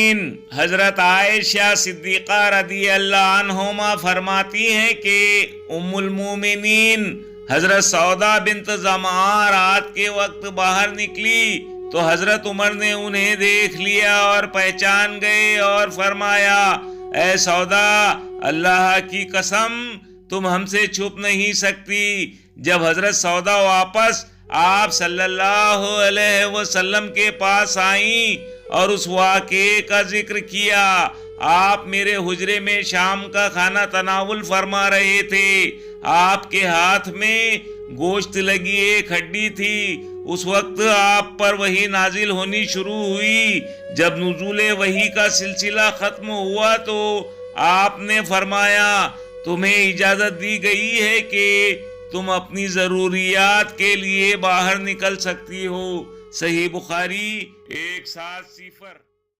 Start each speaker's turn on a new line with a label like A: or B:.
A: मोमिनीन हजरत आयशा सिद्दीक़ा रदी अल्लाह अन्हुमा फरमाती हैं कि उम्मुल मोमिनीन हजरत सौदा बिन्त ज़मा रात के वक्त बाहर निकली तो हजरत उमर ने उन्हें देख लिया और पहचान गए और फरमाया, ऐ सौदा, अल्लाह की कसम तुम हमसे छुप नहीं सकती। जब हजरत सौदा वापस आप सल्लल्लाहु अलैहि वसल्लम के पास आई और उस वाक़े का जिक्र किया, आप मेरे हुजरे में शाम का खाना तनावुल फरमा रहे थे। आपके हाथ में गोश्त लगी एक हड्डी थी। उस वक्त आप पर वही नाजिल होनी शुरू हुई। जब नुज़ूले वही का सिलसिला खत्म हुआ तो आपने फरमाया, तुम्हें इजाजत दी गई है कि तुम अपनी जरूरियात के लिए बाहर निकल सकती हो। सही बुखारी 170।